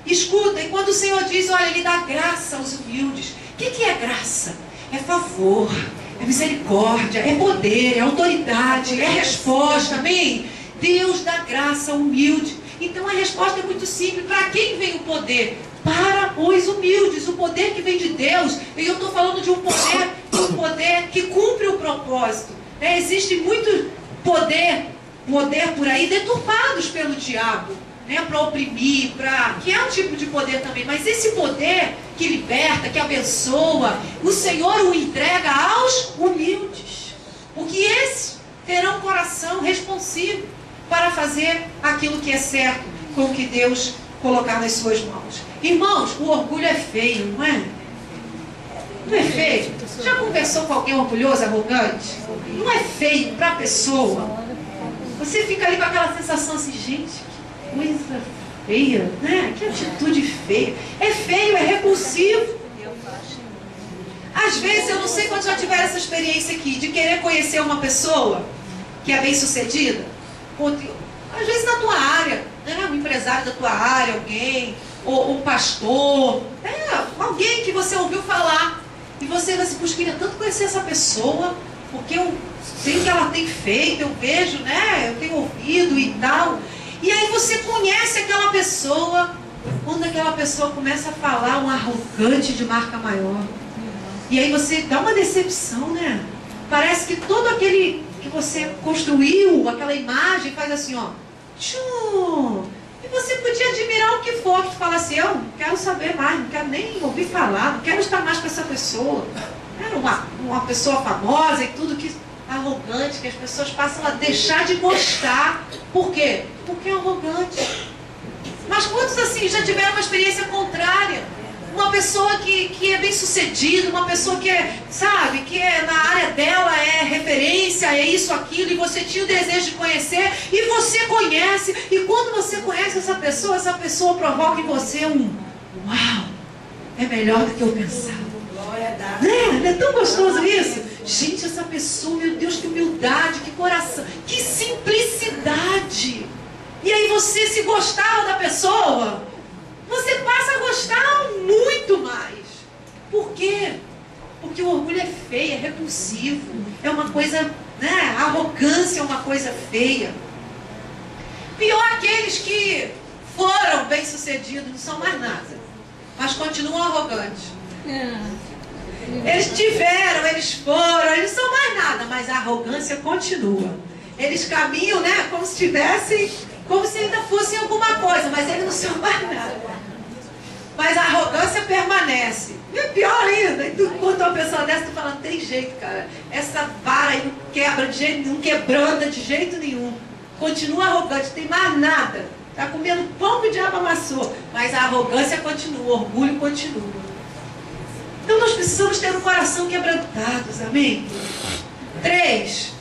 Escuta, e quando o Senhor diz: olha, Ele dá graça aos humildes. O que é graça? É favor, é misericórdia, é poder, é autoridade, é resposta. Amém? Deus dá graça ao humilde. Então a resposta é muito simples. Para quem vem o poder? Para os humildes. O poder que vem de Deus. E eu estou falando de um poder que cumpre o propósito. Existe muito poder por aí deturpados pelo diabo, para oprimir, que é um tipo de poder também. Mas esse poder que liberta, que abençoa, o Senhor o entrega aos humildes. Porque esses terão um coração responsivo para fazer aquilo que é certo com o que Deus colocar nas suas mãos. Irmãos, o orgulho é feio, não é? Não é feio? Já conversou com alguém orgulhoso, arrogante? Não é feio para a pessoa. Você fica ali com aquela sensação assim: gente, que coisa feia, né? Que atitude feia. É feio, é repulsivo. Às vezes, eu não sei quando já tiveram essa experiência aqui, de querer conhecer uma pessoa que é bem sucedida. Às vezes na tua área, um empresário da tua área, alguém, ou um pastor, alguém que você ouviu falar, e você vai se puxa, queria tanto conhecer essa pessoa, porque eu sei o que ela tem feito, eu vejo, eu tenho ouvido e tal. E aí você conhece aquela pessoa, quando aquela pessoa começa a falar um arrogante de marca maior, e aí você dá uma decepção, né? Parece que todo aquele que você construiu, aquela imagem, faz assim, ó, tchum. E você podia admirar o que for, que tu fala assim: eu não quero saber mais, não quero nem ouvir falar, não quero estar mais com essa pessoa. Era uma pessoa famosa e tudo, que arrogante, que as pessoas passam a deixar de gostar. Por quê? Porque é arrogante. Mas quantos assim já tiveram uma experiência contrária? uma pessoa que é bem sucedida, uma pessoa que é, sabe, que é, na área dela é referência, é isso, aquilo, e você tinha o desejo de conhecer, e você conhece, e quando você conhece essa pessoa provoca em você um uau, é melhor do que eu pensava. Não é tão gostoso isso? Gente, essa pessoa, meu Deus, que humildade, que coração, que simplicidade. E aí você, se gostava da pessoa, você passa a gostar muito mais. Por quê? Porque o orgulho é feio, é repulsivo, é uma coisa, né? A arrogância é uma coisa feia. Pior aqueles que foram bem-sucedidos, não são mais nada, mas continuam arrogantes. Eles tiveram, eles foram, eles não são mais nada, mas a arrogância continua. Eles caminham, né, como se tivessem, como se ainda fossem alguma coisa, mas eles não são mais nada. Mas a arrogância permanece. E é pior ainda, e tu conta uma pessoa dessa, tu fala, não tem jeito, cara. Essa vara aí não quebra de jeito nenhum, quebranda de jeito nenhum. Continua arrogante, não tem mais nada. Está comendo pão que o diabo amassou. Mas a arrogância continua, o orgulho continua. Então nós precisamos ter um coração quebrantado, amém? 3.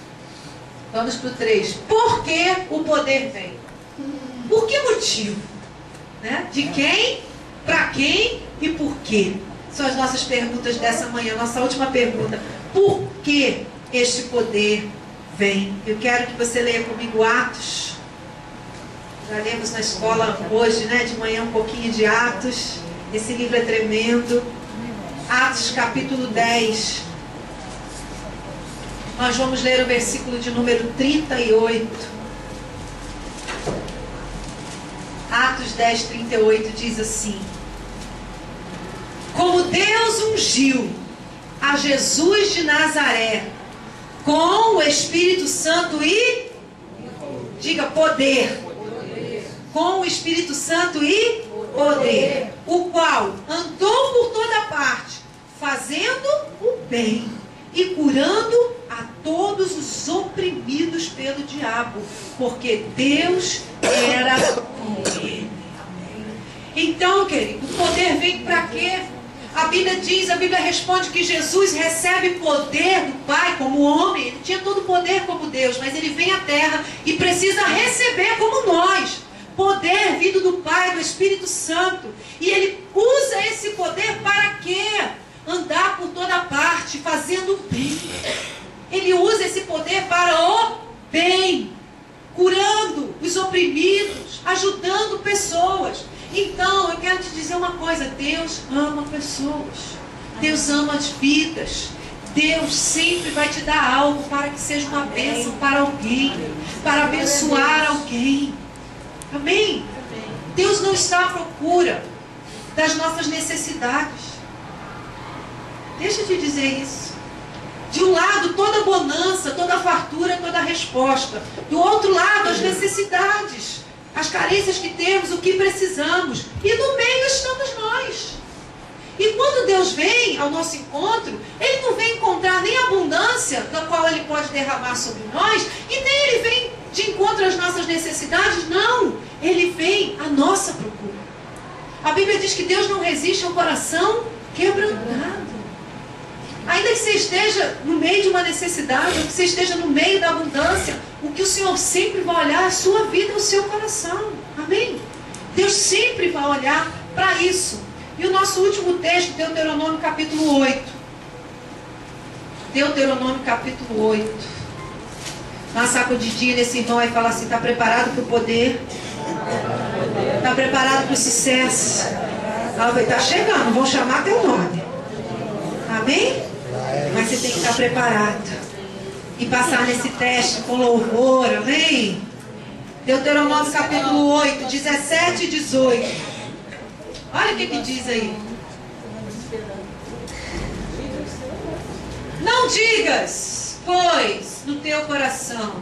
Vamos para o 3. Por que o poder vem? Por que motivo? Né? De quem, para quem e por quê? São as nossas perguntas dessa manhã. Nossa última pergunta. Por que este poder vem? Eu quero que você leia comigo Atos. Já lemos na escola hoje, né, de manhã, um pouquinho de Atos. Esse livro é tremendo. Atos capítulo 10. Nós vamos ler o versículo de número 38. Atos 10, 38 diz assim: como Deus ungiu a Jesus de Nazaré com o Espírito Santo e, diga, poder. Com o Espírito Santo e poder, o qual andou por toda parte, fazendo o bem e curando a todos os oprimidos pelo diabo, porque Deus era com ele. Então, querido, o poder vem para quê? A Bíblia diz, a Bíblia responde que Jesus recebe poder do Pai como homem. Ele tinha todo o poder como Deus, mas ele vem à terra e precisa receber como nós. Poder vindo do Pai, do Espírito Santo. E ele usa esse poder para quê? Andar por toda parte, fazendo o bem. Ele usa esse poder para o bem, curando os oprimidos, ajudando pessoas. Então, eu quero te dizer uma coisa: Deus ama pessoas, Deus ama as vidas. Deus sempre vai te dar algo para que seja uma bênção para alguém, para abençoar alguém. Amém? Deus não está à procura das nossas necessidades. Deixa eu te dizer isso. De um lado, toda bonança, toda fartura, toda resposta. Do outro lado, as necessidades, as carências que temos, o que precisamos. E no meio estamos nós. E quando Deus vem ao nosso encontro, Ele não vem encontrar nem a abundância da qual Ele pode derramar sobre nós, e nem Ele vem de encontro às nossas necessidades, não. Ele vem à nossa procura. A Bíblia diz que Deus não resiste ao coração quebrantado. Ainda que você esteja no meio de uma necessidade, ou que você esteja no meio da abundância, o que o Senhor sempre vai olhar é a sua vida e o seu coração. Amém? Deus sempre vai olhar para isso. E o nosso último texto, Deuteronômio capítulo 8. Deuteronômio capítulo 8. Dá uma sacudidinha nesse irmão e fala assim: está preparado para o poder? Está preparado para o sucesso? Está chegando, vão chamar teu nome. Amém? Mas você tem que estar preparado e passar nesse teste com louvor. Amém? Deuteronômio capítulo 8, 17 e 18. Olha o que diz aí. Não digas, pois, no teu coração,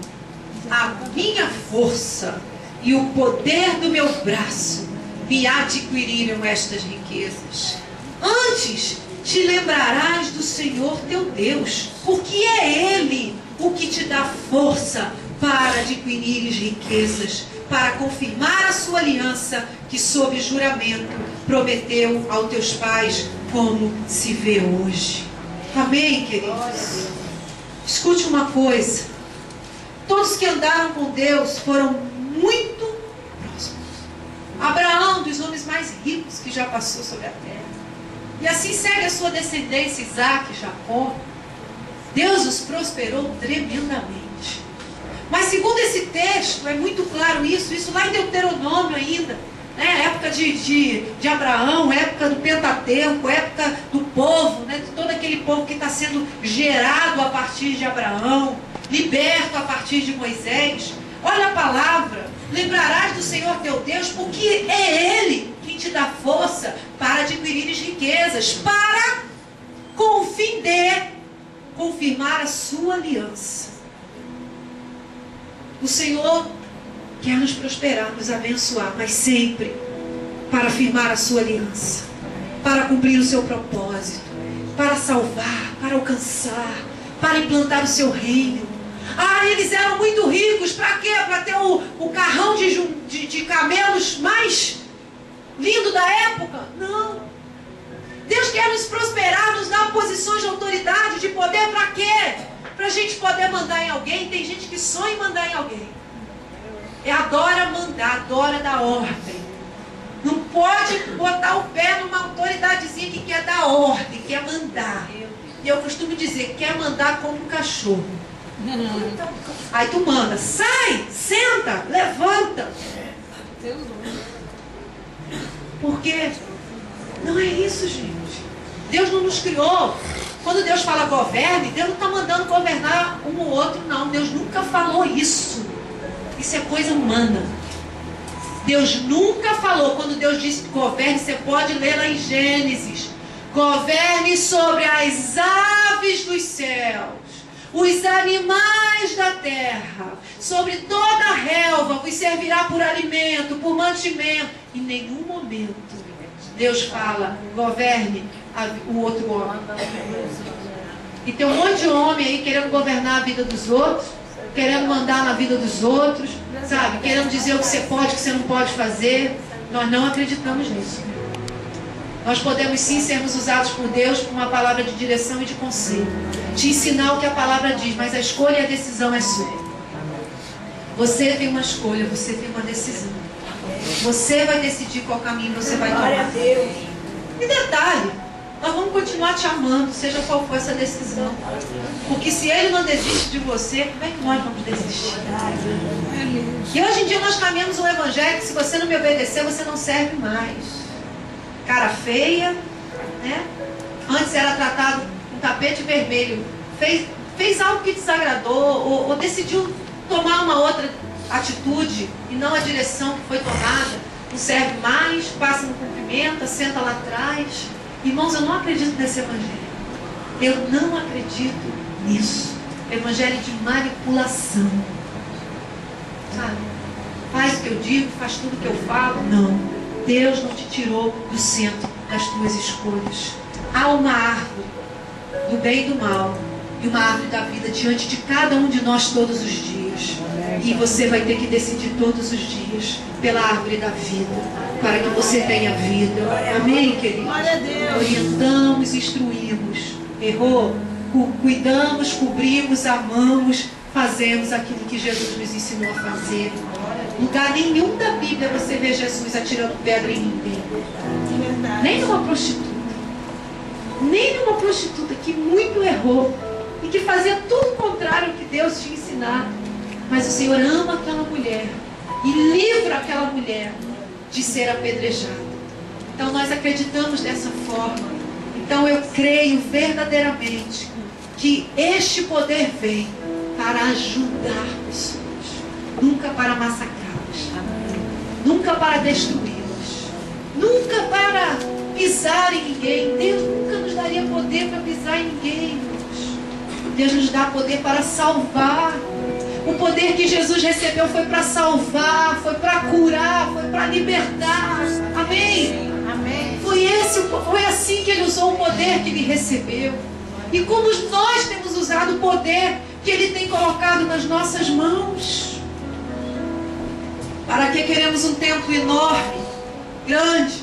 a minha força e o poder do meu braço me adquiriram estas riquezas. Antes te lembrarás do Senhor teu Deus, porque é Ele o que te dá força para adquirires riquezas, para confirmar a sua aliança, que sob juramento prometeu aos teus pais, como se vê hoje. Amém, queridos? Escute uma coisa. Todos que andaram com Deus foram muito próximos. Abraão, dos homens mais ricos que já passou sobre a terra. E assim segue a sua descendência, Isaac, Jacó. Deus os prosperou tremendamente. Mas segundo esse texto, é muito claro isso lá em Deuteronômio ainda, né? Época de Abraão, época do Pentateuco, época do povo, né? De todo aquele povo que está sendo gerado a partir de Abraão, liberto a partir de Moisés. Olha a palavra: lembrarás do Senhor teu Deus, porque é Ele quem te dá força para adquirires riquezas, para, com o fim de confirmar a sua aliança. O Senhor quer nos prosperar, nos abençoar, mas sempre para firmar a sua aliança, para cumprir o seu propósito, para salvar, para alcançar, para implantar o seu reino. Ah, eles eram muito ricos, para quê? Para ter o carrão de camelos mais lindo da época? Não. Deus quer nos prosperar, nos dar posições de autoridade, de poder, para quê? Para a gente poder mandar em alguém. Tem gente que sonha em mandar em alguém. Adora mandar, adora dar ordem. Não pode botar o pé numa autoridadezinha que quer dar ordem, quer mandar. E eu costumo dizer, quer mandar como um cachorro. Aí tu manda, sai, senta, levanta. Porque não é isso, gente. Deus não nos criou. Quando Deus fala governe, Deus não está mandando governar um ou outro, não. Deus nunca falou isso. Isso é coisa humana. Deus nunca falou. Quando Deus disse governe, você pode ler lá em Gênesis: governe sobre as aves dos céus, os animais da terra, sobre toda a relva, vos servirá por alimento, por mantimento. Em nenhum momento Deus fala, governe o outro homem. E tem um monte de homem aí querendo governar a vida dos outros, querendo mandar na vida dos outros, sabe? Querendo dizer o que você pode, o que você não pode fazer. Nós não acreditamos nisso. Nós podemos sim sermos usados por Deus por uma palavra de direção e de conselho, te ensinar o que a palavra diz, mas a escolha e a decisão é sua. Você tem uma escolha, você tem uma decisão. Você vai decidir qual caminho você vai tomar. E detalhe, nós vamos continuar te amando, seja qual for essa decisão. Porque se Ele não desiste de você, como é que nós vamos desistir? E hoje em dia nós caminhamos um evangelho que se você não me obedecer, você não serve mais. Cara feia, né? Antes era tratado com tapete vermelho. Fez algo que desagradou ou decidiu tomar uma outra atitude e não a direção que foi tomada. Não serve mais, passa no cumprimento, senta lá atrás. Irmãos, eu não acredito nesse evangelho. Eu não acredito nisso. Evangelho de manipulação. Sabe? Faz o que eu digo, faz tudo o que eu falo. Não. Deus não te tirou do centro das tuas escolhas. Há uma árvore do bem e do mal e uma árvore da vida diante de cada um de nós todos os dias. E você vai ter que decidir todos os dias pela árvore da vida, para que você tenha vida. Amém, queridos? Orientamos, instruímos. Errou? Cuidamos, cobrimos, amamos, fazemos aquilo que Jesus nos ensinou a fazer. Lugar nenhum da Bíblia você vê Jesus atirando pedra em ninguém. Nem numa prostituta. Nem numa prostituta que muito errou e que fazia tudo o contrário ao que Deus tinha ensinado. Mas o Senhor ama aquela mulher e livra aquela mulher de ser apedrejada. Então nós acreditamos dessa forma. Então eu creio verdadeiramente que este poder vem para ajudar pessoas, nunca para massacrá-las, nunca para destruí-las, nunca para pisar em ninguém. Deus nunca nos daria poder para pisar em ninguém. Deus nos dá poder para salvar. O poder que Jesus recebeu foi para salvar, foi para curar, foi para libertar. Amém? Amém. Foi assim que Ele usou o poder que Ele recebeu. E como nós temos usado o poder que Ele tem colocado nas nossas mãos. Para que queremos um templo enorme, grande?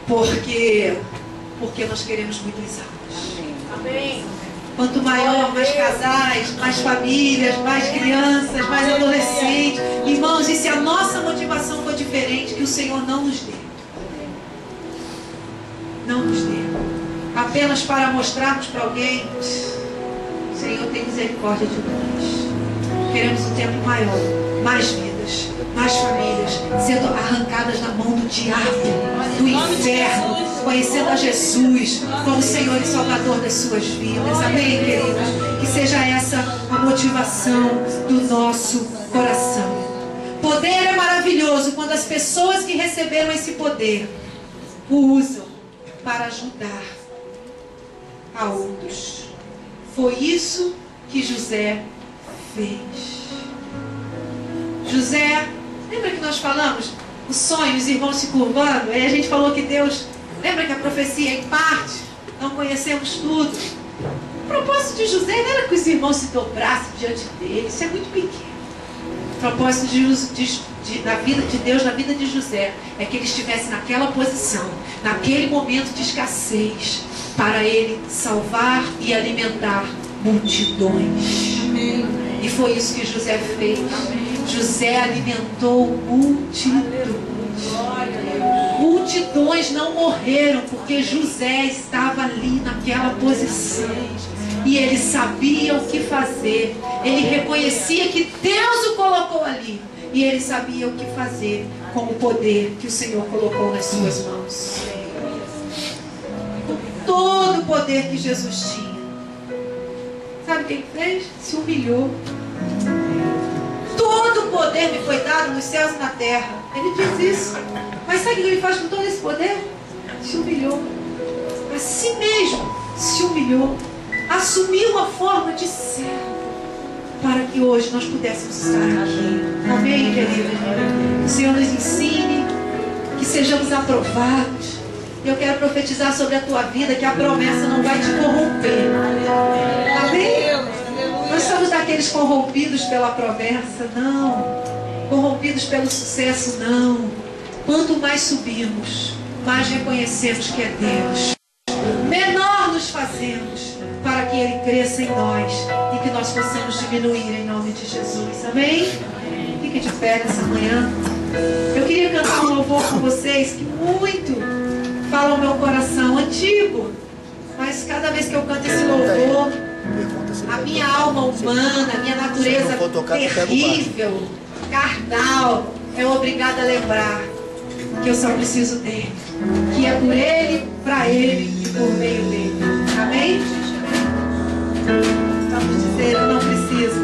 Porque nós queremos muitas almas. Amém. Quanto maior, mais casais, mais famílias, mais crianças, mais adolescentes. Irmãos, e se a nossa motivação for diferente, que o Senhor não nos dê. Não nos dê. Apenas para mostrarmos para alguém: Senhor, tem misericórdia de nós. Queremos um tempo maior, mais vidas, mais famílias sendo arrancadas na mão do diabo, do inferno, conhecendo a Jesus como Senhor e Salvador das suas vidas. Amém, queridos? Que seja essa a motivação do nosso coração. Poder é maravilhoso quando as pessoas que receberam esse poder o usam para ajudar a outros. Foi isso que José fez. José, lembra que nós falamos o sonho, os irmãos se curvando? Aí a gente falou que Deus, lembra que a profecia em parte, não conhecemos tudo. O propósito de José não era que os irmãos se dobrassem diante dele, isso é muito pequeno. O propósito na vida de Deus, na vida de José, é que ele estivesse naquela posição, naquele momento de escassez, para ele salvar e alimentar multidões. Amém. E foi isso que José fez. José alimentou multidões. Multidões não morreram porque José estava ali naquela posição. E ele sabia o que fazer. Ele reconhecia que Deus o colocou ali. E ele sabia o que fazer com o poder que o Senhor colocou nas suas mãos. Com todo o poder que Jesus tinha. Sabe o que ele fez? Se humilhou. Todo o poder me foi dado nos céus e na terra. Ele diz isso. Mas sabe o que ele faz com todo esse poder? Se humilhou. A si mesmo se humilhou. Assumiu a forma de servo. Para que hoje nós pudéssemos estar aqui. Amém, querido? O Senhor nos ensine. Que sejamos aprovados. Eu quero profetizar sobre a tua vida que a promessa não vai te corromper. Amém? Nós somos daqueles corrompidos pela promessa, não. Corrompidos pelo sucesso, não. Quanto mais subimos, mais reconhecemos que é Deus. Menor nos fazemos para que Ele cresça em nós e que nós possamos diminuir em nome de Jesus. Amém? Fique de pé nessa manhã. Eu queria cantar um louvor com vocês que muito fala o meu coração, antigo, mas cada vez que eu canto esse louvor, a minha alma humana, a minha natureza terrível, carnal, é obrigada a lembrar que eu só preciso dele, que é por ele, para ele e por meio dele. Amém? Vamos dizer, eu não preciso.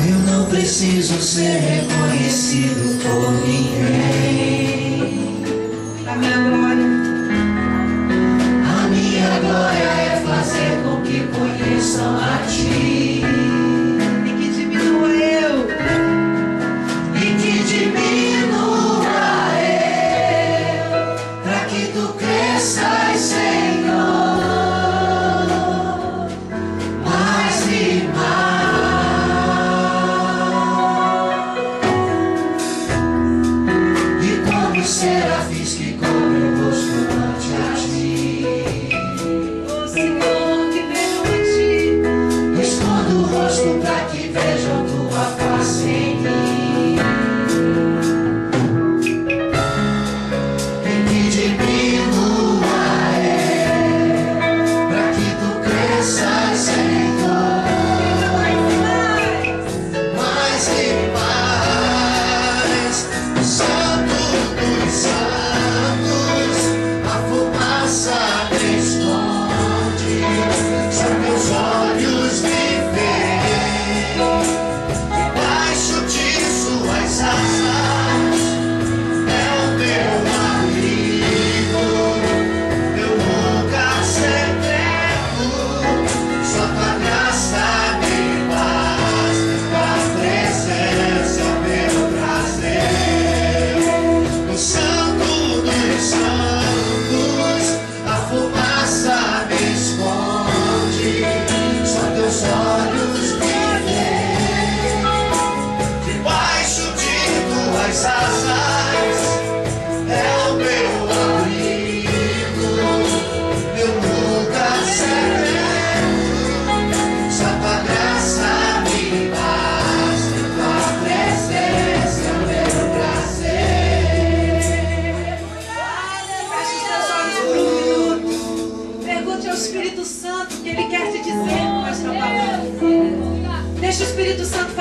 Eu não preciso ser reconhecido por ninguém. A minha glória. A minha glória é fazer com que conheçam a Ti. E que diminua eu. E que diminua eu. Para que Tu cresças, Senhor. Mais e mais. E como serafins que cobrem o rosto ante a Ti. Oh Senhor, que vejo a Ti. Os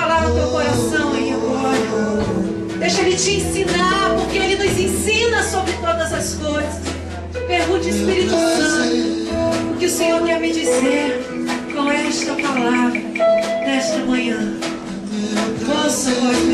falar no teu coração aí agora. Deixa Ele te ensinar, porque Ele nos ensina sobre todas as coisas. Pergunte, Espírito Santo, o que o Senhor quer me dizer com esta palavra nesta manhã. Ouça a voz do